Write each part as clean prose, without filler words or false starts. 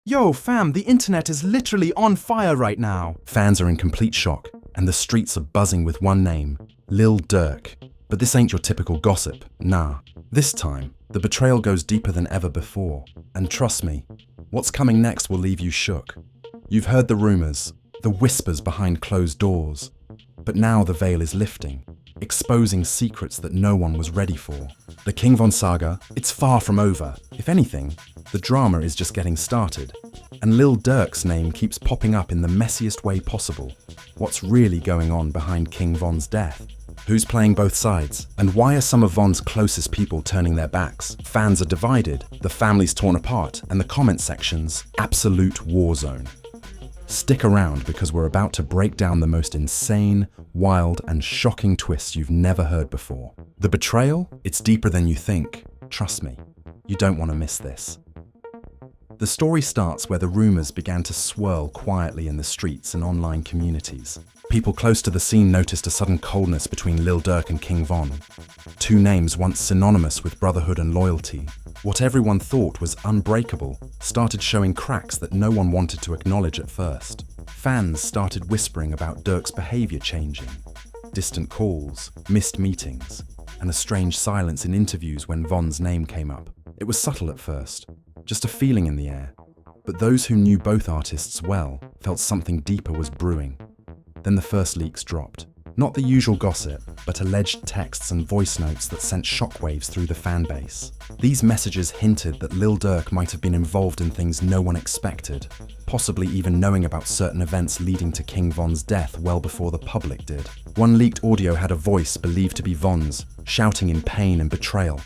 Yo, fam, the internet is literally on fire right now. Fans are in complete shock, and the streets are buzzing with one name, Lil Durk. But this ain't your typical gossip, nah. This time, the betrayal goes deeper than ever before. And trust me, what's coming next will leave you shook. You've heard the rumors, the whispers behind closed doors. But now the veil is lifting, exposing secrets that no one was ready for. The King Von saga, it's far from over. If anything, the drama is just getting started. And Lil Durk's name keeps popping up in the messiest way possible. What's really going on behind King Von's death? Who's playing both sides? And why are some of Von's closest people turning their backs? Fans are divided, the family's torn apart, and the comment section's absolute war zone. Stick around because we're about to break down the most insane, wild, and shocking twists you've never heard before. The betrayal? It's deeper than you think. Trust me, you don't want to miss this. The story starts where the rumors began to swirl quietly in the streets and online communities. People close to the scene noticed a sudden coldness between Lil Durk and King Von. Two names once synonymous with brotherhood and loyalty. What everyone thought was unbreakable started showing cracks that no one wanted to acknowledge at first. Fans started whispering about Durk's behavior changing. Distant calls, missed meetings, and a strange silence in interviews when Von's name came up. It was subtle at first, just a feeling in the air. But those who knew both artists well felt something deeper was brewing. Then the first leaks dropped. Not the usual gossip, but alleged texts and voice notes that sent shockwaves through the fan base. These messages hinted that Lil Durk might have been involved in things no one expected, possibly even knowing about certain events leading to King Von's death well before the public did. One leaked audio had a voice believed to be Von's, shouting in pain and betrayal.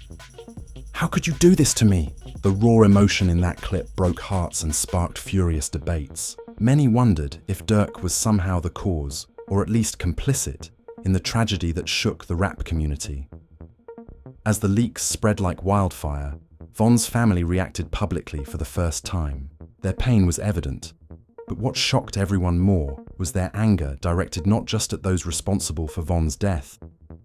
"How could you do this to me?" The raw emotion in that clip broke hearts and sparked furious debates. Many wondered if Durk was somehow the cause, or at least complicit, in the tragedy that shook the rap community. As the leaks spread like wildfire, Von's family reacted publicly for the first time. Their pain was evident, but what shocked everyone more was their anger directed not just at those responsible for Von's death,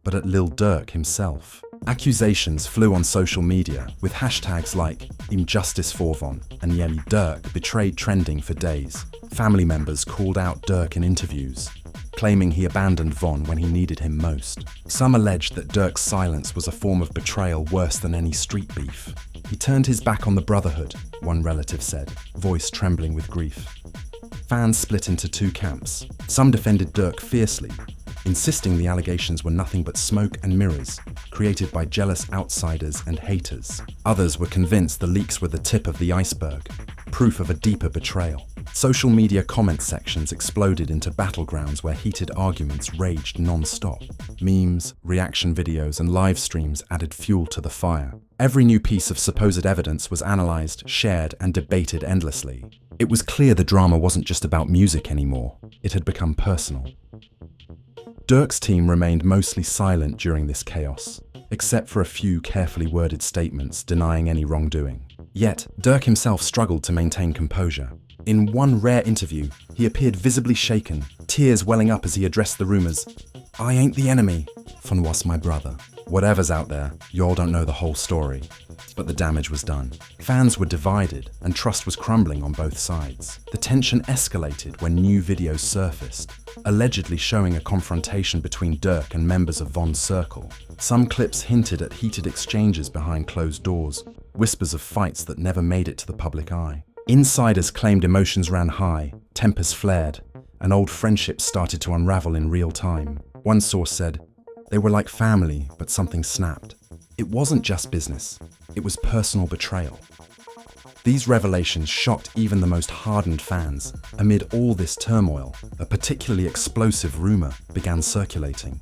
but at Lil Durk himself. Accusations flew on social media, with hashtags like Injustice for Von and Yelly Durk betrayed trending for days. Family members called out Durk in interviews, claiming he abandoned Von when he needed him most. Some alleged that Durk's silence was a form of betrayal worse than any street beef. He turned his back on the brotherhood, one relative said, voice trembling with grief. Fans split into two camps. Some defended Durk fiercely, insisting the allegations were nothing but smoke and mirrors, created by jealous outsiders and haters. Others were convinced the leaks were the tip of the iceberg, proof of a deeper betrayal. Social media comment sections exploded into battlegrounds where heated arguments raged non-stop. Memes, reaction videos, and live streams added fuel to the fire. Every new piece of supposed evidence was analyzed, shared, and debated endlessly. It was clear the drama wasn't just about music anymore. It had become personal. Durk's team remained mostly silent during this chaos, except for a few carefully worded statements denying any wrongdoing. Yet, Durk himself struggled to maintain composure. In one rare interview, he appeared visibly shaken, tears welling up as he addressed the rumors. "I ain't the enemy. Von was my brother." Whatever's out there, y'all don't know the whole story. But the damage was done. Fans were divided, and trust was crumbling on both sides. The tension escalated when new videos surfaced, allegedly showing a confrontation between Durk and members of Von's circle. Some clips hinted at heated exchanges behind closed doors, whispers of fights that never made it to the public eye. Insiders claimed emotions ran high, tempers flared, and old friendships started to unravel in real time. One source said, "They were like family, but something snapped." It wasn't just business, it was personal betrayal. These revelations shocked even the most hardened fans. Amid all this turmoil, a particularly explosive rumor began circulating.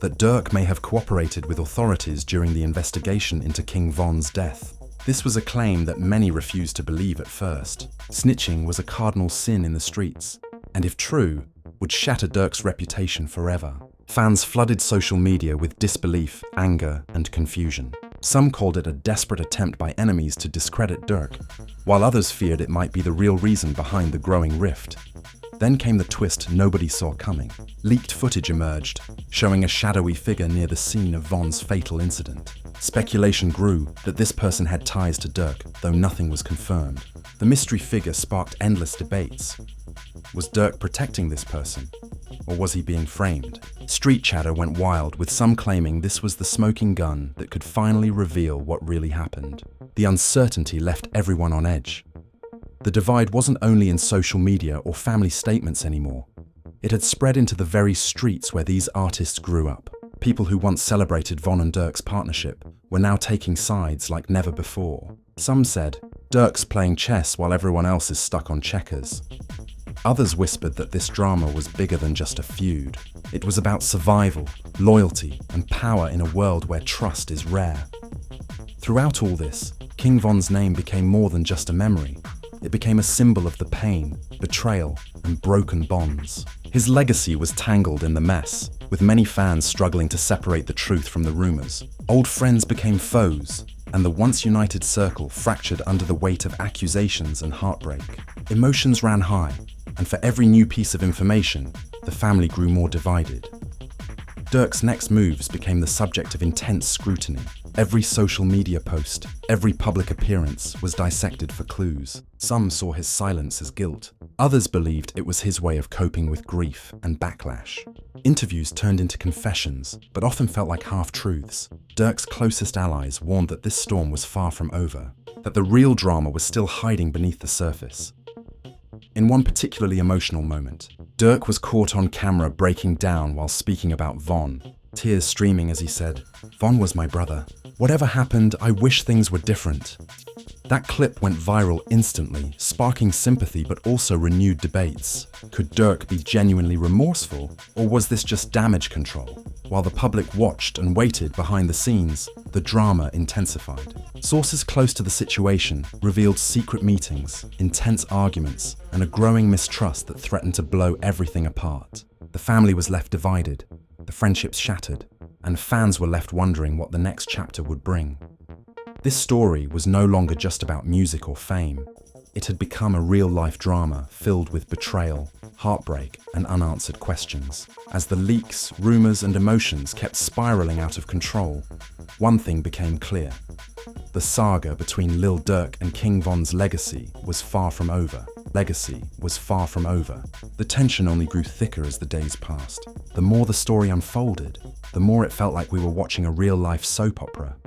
That Durk may have cooperated with authorities during the investigation into King Von's death. This was a claim that many refused to believe at first. Snitching was a cardinal sin in the streets, and if true, would shatter Durk's reputation forever. Fans flooded social media with disbelief, anger, and confusion. Some called it a desperate attempt by enemies to discredit Durk, while others feared it might be the real reason behind the growing rift. Then came the twist nobody saw coming. Leaked footage emerged, showing a shadowy figure near the scene of Von's fatal incident. Speculation grew that this person had ties to Durk, though nothing was confirmed. The mystery figure sparked endless debates. Was Durk protecting this person? Or was he being framed? Street chatter went wild, with some claiming this was the smoking gun that could finally reveal what really happened. The uncertainty left everyone on edge. The divide wasn't only in social media or family statements anymore. It had spread into the very streets where these artists grew up. People who once celebrated Von and Durk's partnership were now taking sides like never before. Some said, Durk's playing chess while everyone else is stuck on checkers. Others whispered that this drama was bigger than just a feud. It was about survival, loyalty, and power in a world where trust is rare. Throughout all this, King Von's name became more than just a memory. It became a symbol of the pain, betrayal, and broken bonds. His legacy was tangled in the mess, with many fans struggling to separate the truth from the rumors. Old friends became foes, and the once united circle fractured under the weight of accusations and heartbreak. Emotions ran high, and for every new piece of information, the family grew more divided. Durk's next moves became the subject of intense scrutiny. Every social media post, every public appearance was dissected for clues. Some saw his silence as guilt. Others believed it was his way of coping with grief and backlash. Interviews turned into confessions, but often felt like half-truths. Durk's closest allies warned that this storm was far from over, that the real drama was still hiding beneath the surface. In one particularly emotional moment, Durk was caught on camera breaking down while speaking about Von, tears streaming as he said, "Von was my brother. Whatever happened, I wish things were different." That clip went viral instantly, sparking sympathy but also renewed debates. Could Durk be genuinely remorseful, or was this just damage control? While the public watched and waited behind the scenes, the drama intensified. Sources close to the situation revealed secret meetings, intense arguments, and a growing mistrust that threatened to blow everything apart. The family was left divided, the friendships shattered, and fans were left wondering what the next chapter would bring. This story was no longer just about music or fame. It had become a real-life drama filled with betrayal, heartbreak, and unanswered questions. As the leaks, rumors, and emotions kept spiraling out of control, one thing became clear. The saga between Lil Durk and King Von's legacy was far from over. The tension only grew thicker as the days passed. The more the story unfolded, the more it felt like we were watching a real-life soap opera.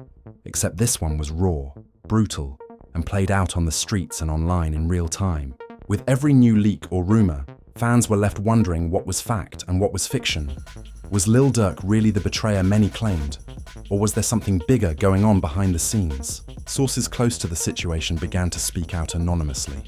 Except this one was raw, brutal, and played out on the streets and online in real time. With every new leak or rumor, fans were left wondering what was fact and what was fiction. Was Lil Durk really the betrayer many claimed? Or was there something bigger going on behind the scenes? Sources close to the situation began to speak out anonymously,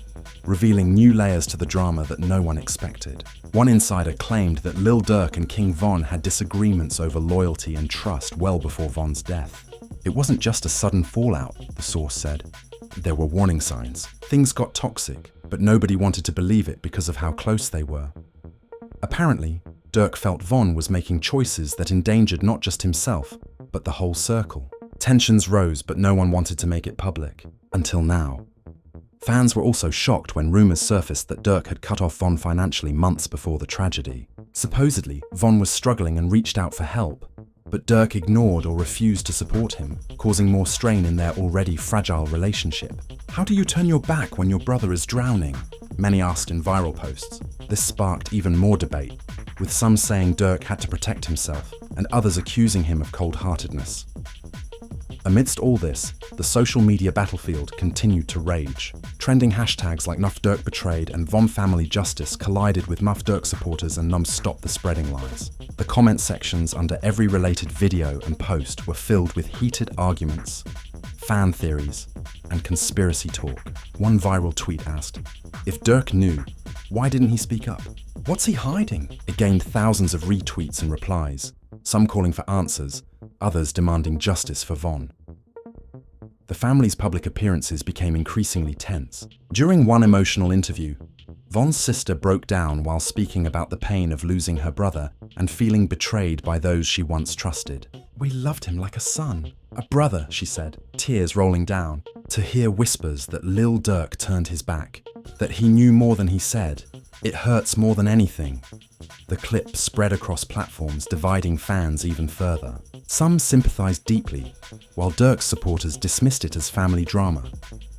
revealing new layers to the drama that no one expected. One insider claimed that Lil Durk and King Von had disagreements over loyalty and trust well before Von's death. It wasn't just a sudden fallout, the source said. There were warning signs. Things got toxic, but nobody wanted to believe it because of how close they were. Apparently, Durk felt Von was making choices that endangered not just himself, but the whole circle. Tensions rose, but no one wanted to make it public. Until now. Fans were also shocked when rumors surfaced that Durk had cut off Von financially months before the tragedy. Supposedly, Von was struggling and reached out for help, but Durk ignored or refused to support him, causing more strain in their already fragile relationship. How do you turn your back when your brother is drowning? Many asked in viral posts. This sparked even more debate, with some saying Durk had to protect himself, and others accusing him of cold-heartedness. Amidst all this, the social media battlefield continued to rage. Trending hashtags like Nuff Durk Betrayed and Von Family Justice collided with Muff Durk supporters and numbed Stop the Spreading Lies. The comment sections under every related video and post were filled with heated arguments, fan theories, and conspiracy talk. One viral tweet asked, "If Durk knew, why didn't he speak up? What's he hiding?" It gained thousands of retweets and replies, some calling for answers, others demanding justice for Von. The family's public appearances became increasingly tense. During one emotional interview, Von's sister broke down while speaking about the pain of losing her brother and feeling betrayed by those she once trusted. "We loved him like a son, a brother," she said, tears rolling down. To hear whispers that Lil Durk turned his back, that he knew more than he said, It hurts more than anything. The clip spread across platforms, dividing fans even further. Some sympathized deeply, while Durk's supporters dismissed it as family drama,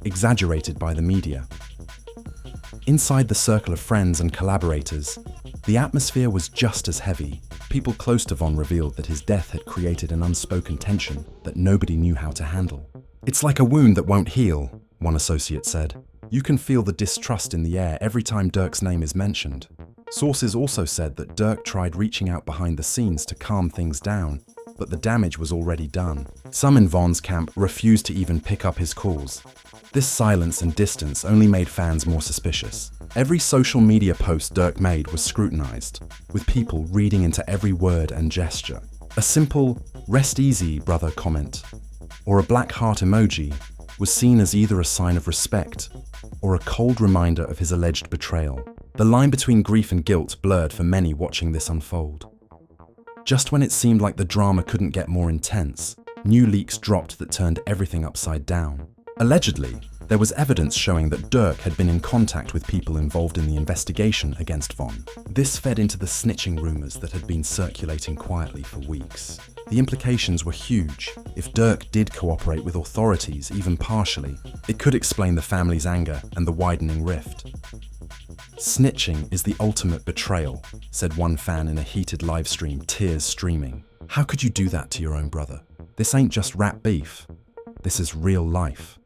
exaggerated by the media. Inside the circle of friends and collaborators, the atmosphere was just as heavy. People close to Von revealed that his death had created an unspoken tension that nobody knew how to handle. "It's like a wound that won't heal," one associate said. "You can feel the distrust in the air every time Durk's name is mentioned." Sources also said that Durk tried reaching out behind the scenes to calm things down, but the damage was already done. Some in Von's camp refused to even pick up his calls. This silence and distance only made fans more suspicious. Every social media post Durk made was scrutinized, with people reading into every word and gesture. A simple, "Rest easy, brother" comment, or a black heart emoji was seen as either a sign of respect or a cold reminder of his alleged betrayal. The line between grief and guilt blurred for many watching this unfold. Just when it seemed like the drama couldn't get more intense, new leaks dropped that turned everything upside down. Allegedly, there was evidence showing that Durk had been in contact with people involved in the investigation against Von. This fed into the snitching rumors that had been circulating quietly for weeks. The implications were huge. If Durk did cooperate with authorities, even partially, it could explain the family's anger and the widening rift. "Snitching is the ultimate betrayal," said one fan in a heated live stream, tears streaming. "How could you do that to your own brother? This ain't just rap beef. This is real life."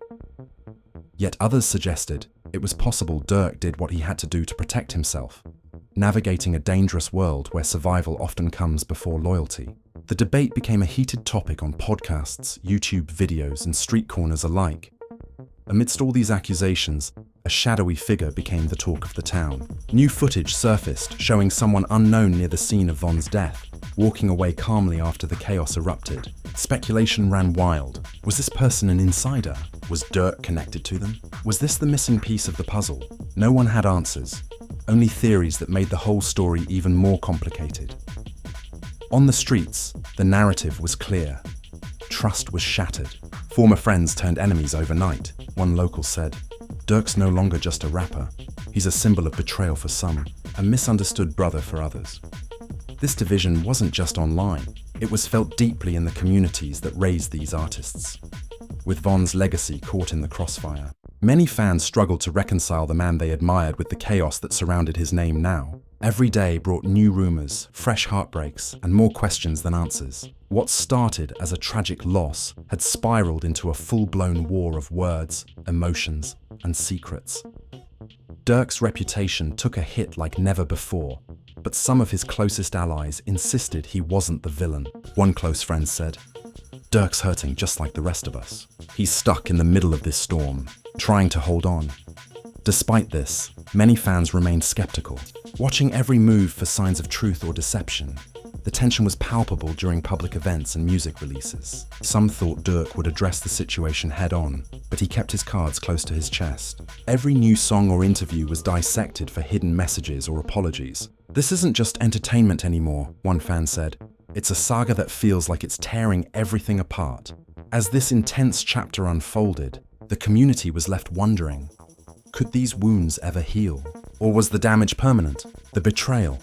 Yet others suggested it was possible Durk did what he had to do to protect himself, navigating a dangerous world where survival often comes before loyalty. The debate became a heated topic on podcasts, YouTube videos, and street corners alike. Amidst all these accusations, a shadowy figure became the talk of the town. New footage surfaced showing someone unknown near the scene of Von's death, walking away calmly after the chaos erupted. Speculation ran wild. Was this person an insider? Was Durk connected to them? Was this the missing piece of the puzzle? No one had answers, only theories that made the whole story even more complicated. On the streets, the narrative was clear. Trust was shattered. Former friends turned enemies overnight, one local said. Durk's no longer just a rapper. He's a symbol of betrayal for some, a misunderstood brother for others. This division wasn't just online. It was felt deeply in the communities that raised these artists. With Von's legacy caught in the crossfire, many fans struggled to reconcile the man they admired with the chaos that surrounded his name now. Every day brought new rumors, fresh heartbreaks, and more questions than answers. What started as a tragic loss had spiraled into a full-blown war of words, emotions, and secrets. Durk's reputation took a hit like never before, but some of his closest allies insisted he wasn't the villain. One close friend said, "Durk's hurting just like the rest of us. He's stuck in the middle of this storm, trying to hold on." Despite this, many fans remained skeptical, watching every move for signs of truth or deception. The tension was palpable during public events and music releases. Some thought Durk would address the situation head-on, but he kept his cards close to his chest. Every new song or interview was dissected for hidden messages or apologies. "This isn't just entertainment anymore," one fan said. "It's a saga that feels like it's tearing everything apart." As this intense chapter unfolded, the community was left wondering, could these wounds ever heal? Or was the damage permanent? The betrayal,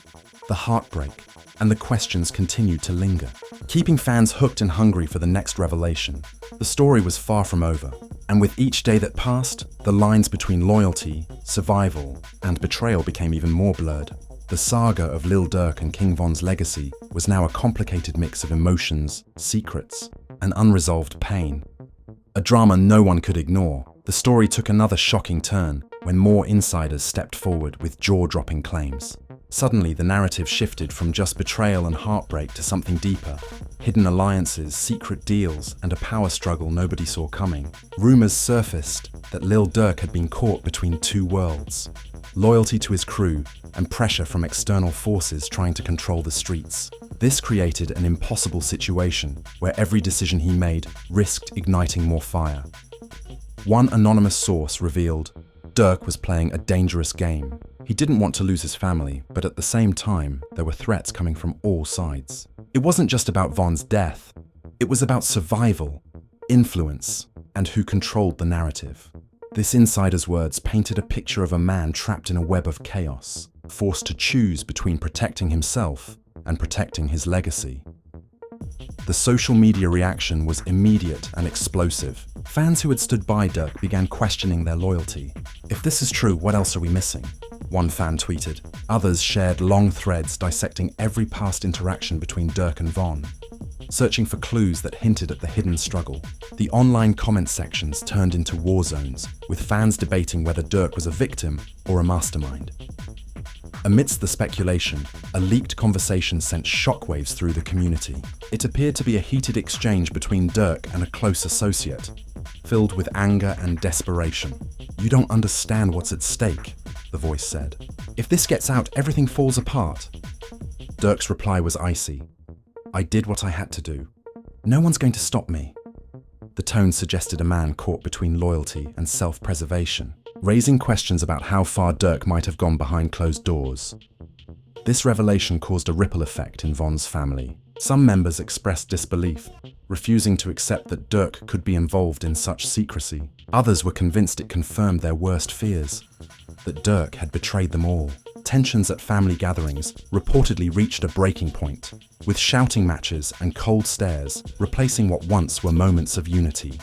the heartbreak, and the questions continued to linger, keeping fans hooked and hungry for the next revelation. The story was far from over, and with each day that passed, the lines between loyalty, survival, and betrayal became even more blurred. The saga of Lil Durk and King Von's legacy was now a complicated mix of emotions, secrets, and unresolved pain. A drama no one could ignore, the story took another shocking turn when more insiders stepped forward with jaw-dropping claims. Suddenly, the narrative shifted from just betrayal and heartbreak to something deeper. Hidden alliances, secret deals, and a power struggle nobody saw coming. Rumors surfaced that Lil Durk had been caught between two worlds. Loyalty to his crew and pressure from external forces trying to control the streets. This created an impossible situation where every decision he made risked igniting more fire. One anonymous source revealed Durk was playing a dangerous game. He didn't want to lose his family, but at the same time, there were threats coming from all sides. It wasn't just about Von's death. It was about survival, influence, and who controlled the narrative. This insider's words painted a picture of a man trapped in a web of chaos. forced to choose between protecting himself and protecting his legacy. The social media reaction was immediate and explosive. Fans who had stood by Durk began questioning their loyalty. "If this is true, what else are we missing?" one fan tweeted. Others shared long threads dissecting every past interaction between Durk and Von, searching for clues that hinted at the hidden struggle. The online comment sections turned into war zones, with fans debating whether Durk was a victim or a mastermind. Amidst the speculation, a leaked conversation sent shockwaves through the community. It appeared to be a heated exchange between Durk and a close associate, filled with anger and desperation. "You don't understand what's at stake," the voice said. "If this gets out, everything falls apart." Durk's reply was icy. "I did what I had to do. No one's going to stop me." The tone suggested a man caught between loyalty and self-preservation, raising questions about how far Durk might have gone behind closed doors. This revelation caused a ripple effect in Von's family. Some members expressed disbelief, refusing to accept that Durk could be involved in such secrecy. Others were convinced it confirmed their worst fears, that Durk had betrayed them all. Tensions at family gatherings reportedly reached a breaking point, with shouting matches and cold stares replacing what once were moments of unity.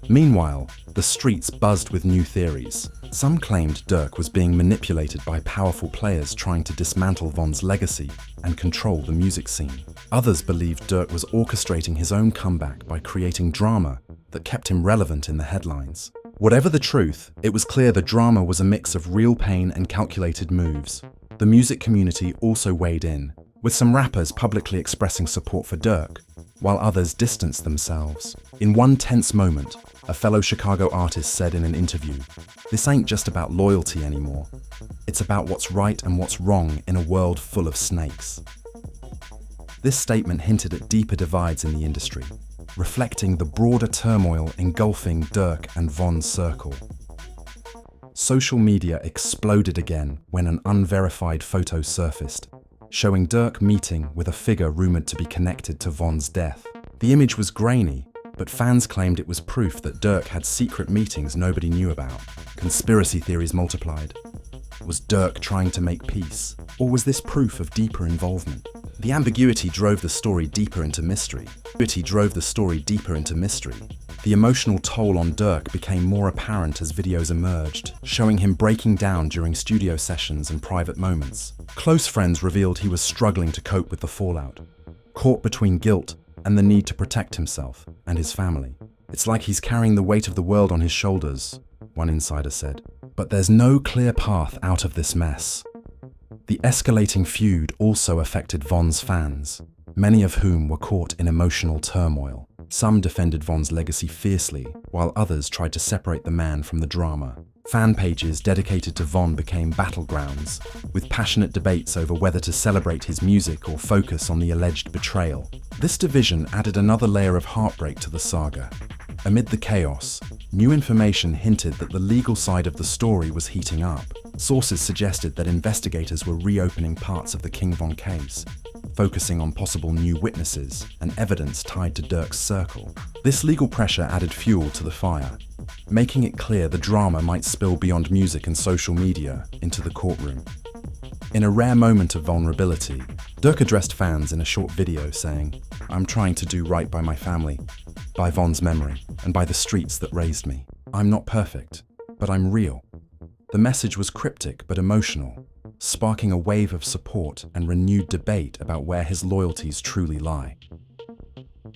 Meanwhile, the streets buzzed with new theories. Some claimed Durk was being manipulated by powerful players trying to dismantle Von's legacy and control the music scene. Others believed Durk was orchestrating his own comeback by creating drama that kept him relevant in the headlines. Whatever the truth, it was clear the drama was a mix of real pain and calculated moves. The music community also weighed in, with some rappers publicly expressing support for Durk, while others distanced themselves. In one tense moment, a fellow Chicago artist said in an interview, "This ain't just about loyalty anymore. It's about what's right and what's wrong in a world full of snakes." This statement hinted at deeper divides in the industry, reflecting the broader turmoil engulfing Durk and Von's circle. Social media exploded again when an unverified photo surfaced, showing Durk meeting with a figure rumored to be connected to Von's death. The image was grainy, but fans claimed it was proof that Durk had secret meetings nobody knew about. Conspiracy theories multiplied. Was Durk trying to make peace? Or was this proof of deeper involvement? The ambiguity drove the story deeper into mystery. The emotional toll on Durk became more apparent as videos emerged, showing him breaking down during studio sessions and private moments. Close friends revealed he was struggling to cope with the fallout, caught between guilt and the need to protect himself and his family. "It's like he's carrying the weight of the world on his shoulders," one insider said. But there's no clear path out of this mess. The escalating feud also affected Von's fans, many of whom were caught in emotional turmoil. Some defended Von's legacy fiercely, while others tried to separate the man from the drama. Fan pages dedicated to Von became battlegrounds, with passionate debates over whether to celebrate his music or focus on the alleged betrayal. This division added another layer of heartbreak to the saga. Amid the chaos, new information hinted that the legal side of the story was heating up. Sources suggested that investigators were reopening parts of the King Von case, focusing on possible new witnesses and evidence tied to Durk's circle. This legal pressure added fuel to the fire, making it clear the drama might spill beyond music and social media into the courtroom. In a rare moment of vulnerability, Durk addressed fans in a short video saying, "I'm trying to do right by my family, by Von's memory, and by the streets that raised me. I'm not perfect, but I'm real." The message was cryptic but emotional, sparking a wave of support and renewed debate about where his loyalties truly lie.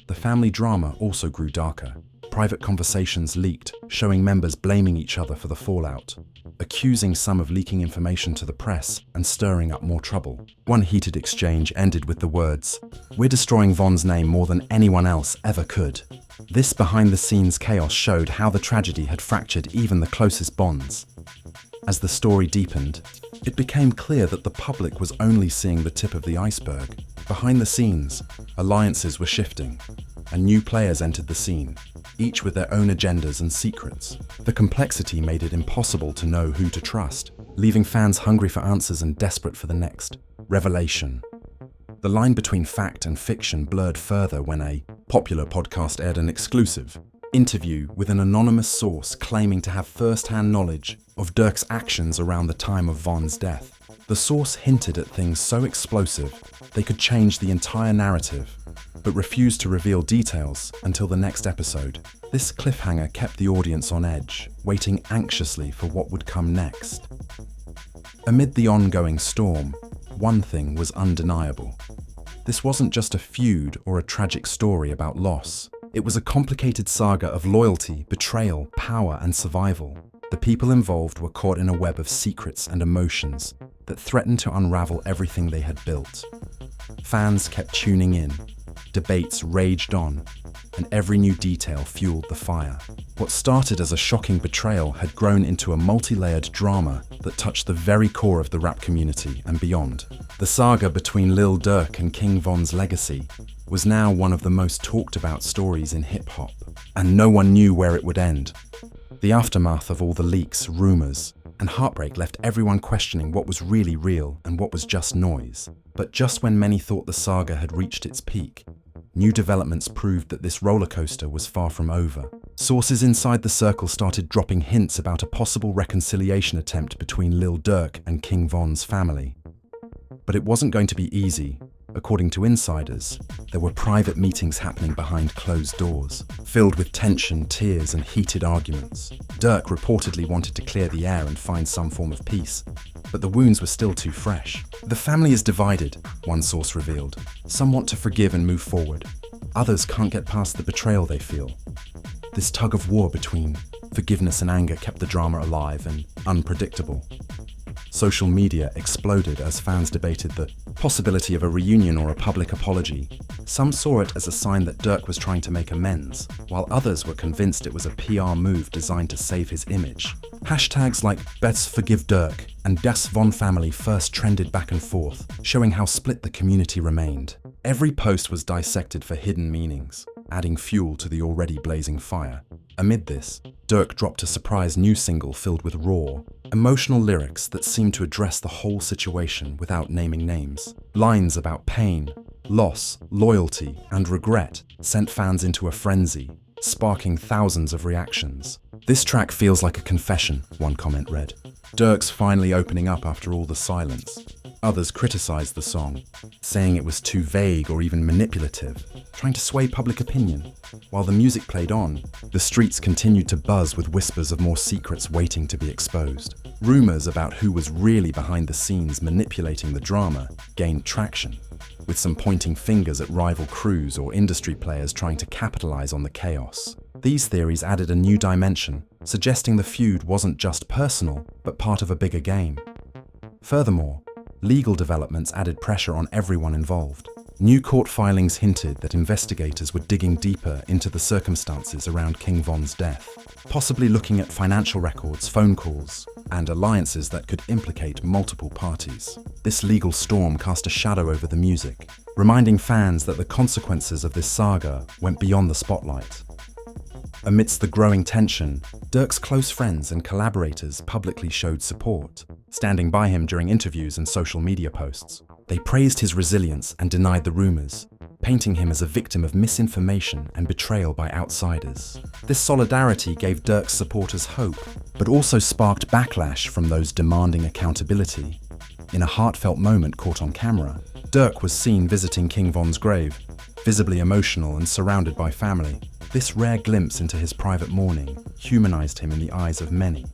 The family drama also grew darker. Private conversations leaked, showing members blaming each other for the fallout, accusing some of leaking information to the press and stirring up more trouble. One heated exchange ended with the words, "We're destroying Von's name more than anyone else ever could." This behind-the-scenes chaos showed how the tragedy had fractured even the closest bonds. As the story deepened, it became clear that the public was only seeing the tip of the iceberg. Behind the scenes, alliances were shifting, and new players entered the scene, each with their own agendas and secrets. The complexity made it impossible to know who to trust, leaving fans hungry for answers and desperate for the next revelation. The line between fact and fiction blurred further when a popular podcast aired an exclusive interview with an anonymous source claiming to have first-hand knowledge of Durk's actions around the time of Von's death. The source hinted at things so explosive they could change the entire narrative, but refused to reveal details until the next episode. This cliffhanger kept the audience on edge, waiting anxiously for what would come next. Amid the ongoing storm, one thing was undeniable. This wasn't just a feud or a tragic story about loss. It was a complicated saga of loyalty, betrayal, power, and survival. The people involved were caught in a web of secrets and emotions that threatened to unravel everything they had built. Fans kept tuning in, debates raged on, and every new detail fueled the fire. What started as a shocking betrayal had grown into a multi-layered drama that touched the very core of the rap community and beyond. The saga between Lil Durk and King Von's legacy was now one of the most talked about stories in hip-hop, and no one knew where it would end. The aftermath of all the leaks, rumors, and heartbreak left everyone questioning what was really real and what was just noise. But just when many thought the saga had reached its peak, new developments proved that this roller coaster was far from over. Sources inside the circle started dropping hints about a possible reconciliation attempt between Lil Durk and King Von's family. But it wasn't going to be easy. According to insiders, there were private meetings happening behind closed doors, filled with tension, tears, and heated arguments. Durk reportedly wanted to clear the air and find some form of peace, but the wounds were still too fresh. The family is divided, one source revealed. Some want to forgive and move forward. Others can't get past the betrayal they feel. This tug of war between forgiveness and anger kept the drama alive and unpredictable. Social media exploded as fans debated the possibility of a reunion or a public apology. Some saw it as a sign that Durk was trying to make amends, while others were convinced it was a PR move designed to save his image. Hashtags like Bet's Forgive Durk and Das Von Family first trended back and forth, showing how split the community remained. Every post was dissected for hidden meanings, adding fuel to the already blazing fire. Amid this, Durk dropped a surprise new single filled with raw, emotional lyrics that seemed to address the whole situation without naming names. Lines about pain, loss, loyalty, and regret sent fans into a frenzy, sparking thousands of reactions. "This track feels like a confession," one comment read. Durk's finally opening up after all the silence. Others criticized the song, saying it was too vague or even manipulative, trying to sway public opinion. While the music played on, the streets continued to buzz with whispers of more secrets waiting to be exposed. Rumors about who was really behind the scenes manipulating the drama gained traction, with some pointing fingers at rival crews or industry players trying to capitalize on the chaos. These theories added a new dimension, suggesting the feud wasn't just personal, but part of a bigger game. Furthermore, legal developments added pressure on everyone involved. New court filings hinted that investigators were digging deeper into the circumstances around King Von's death, possibly looking at financial records, phone calls, and alliances that could implicate multiple parties. This legal storm cast a shadow over the music, reminding fans that the consequences of this saga went beyond the spotlight. Amidst the growing tension, Durk's close friends and collaborators publicly showed support, standing by him during interviews and social media posts. They praised his resilience and denied the rumors, painting him as a victim of misinformation and betrayal by outsiders. This solidarity gave Durk's supporters hope, but also sparked backlash from those demanding accountability. In a heartfelt moment caught on camera, Durk was seen visiting King Von's grave, visibly emotional and surrounded by family. This rare glimpse into his private mourning humanized him in the eyes of many,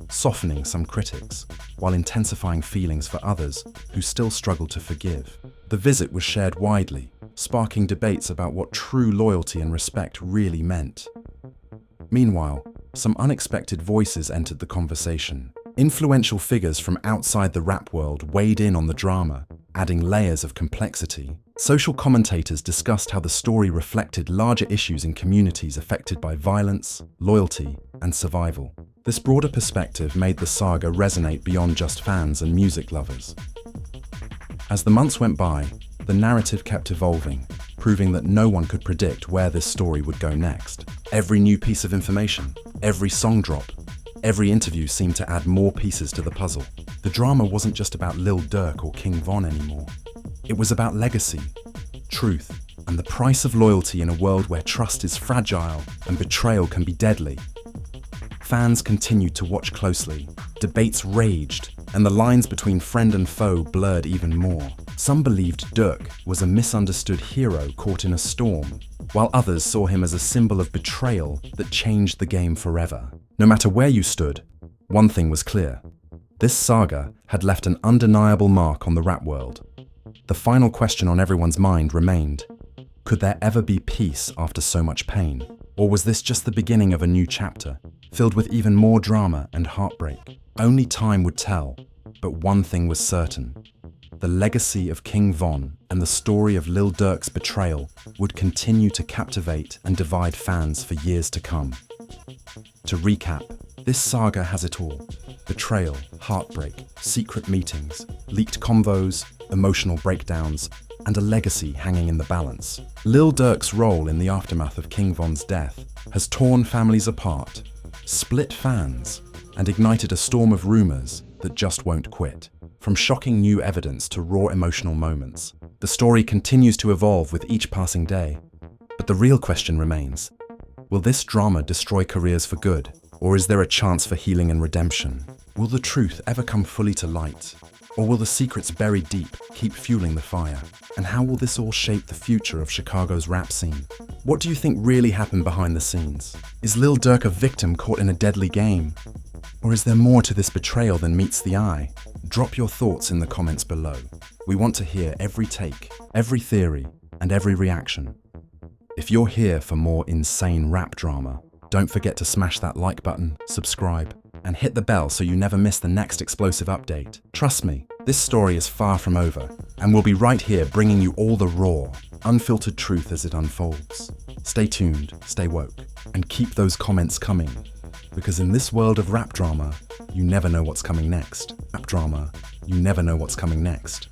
softening some critics, while intensifying feelings for others who still struggled to forgive. The visit was shared widely, sparking debates about what true loyalty and respect really meant. Meanwhile, some unexpected voices entered the conversation. Influential figures from outside the rap world weighed in on the drama, adding layers of complexity. Social commentators discussed how the story reflected larger issues in communities affected by violence, loyalty, and survival. This broader perspective made the saga resonate beyond just fans and music lovers. As the months went by, the narrative kept evolving, proving that no one could predict where this story would go next. Every new piece of information, every song drop, every interview seemed to add more pieces to the puzzle. The drama wasn't just about Lil Durk or King Von anymore. It was about legacy, truth, and the price of loyalty in a world where trust is fragile and betrayal can be deadly. Fans continued to watch closely, debates raged, and the lines between friend and foe blurred even more. Some believed Durk was a misunderstood hero caught in a storm, while others saw him as a symbol of betrayal that changed the game forever. No matter where you stood, one thing was clear. This saga had left an undeniable mark on the rap world. The final question on everyone's mind remained: could there ever be peace after so much pain? Or was this just the beginning of a new chapter, filled with even more drama and heartbreak? Only time would tell, but one thing was certain. The legacy of King Von and the story of Lil Durk's betrayal would continue to captivate and divide fans for years to come. To recap, this saga has it all: betrayal, heartbreak, secret meetings, leaked convos, emotional breakdowns, and a legacy hanging in the balance. Lil Durk's role in the aftermath of King Von's death has torn families apart, split fans, and ignited a storm of rumors that just won't quit. From shocking new evidence to raw emotional moments, the story continues to evolve with each passing day. But the real question remains: will this drama destroy careers for good, or is there a chance for healing and redemption? Will the truth ever come fully to light, or will the secrets buried deep keep fueling the fire? And how will this all shape the future of Chicago's rap scene? What do you think really happened behind the scenes? Is Lil Durk a victim caught in a deadly game? Or is there more to this betrayal than meets the eye? Drop your thoughts in the comments below. We want to hear every take, every theory, and every reaction. If you're here for more insane rap drama, don't forget to smash that like button, subscribe, and hit the bell so you never miss the next explosive update. Trust me, this story is far from over, and we'll be right here bringing you all the raw, unfiltered truth as it unfolds. Stay tuned, stay woke, and keep those comments coming, because in this world of rap drama, you never know what's coming next. Rap drama, you never know what's coming next.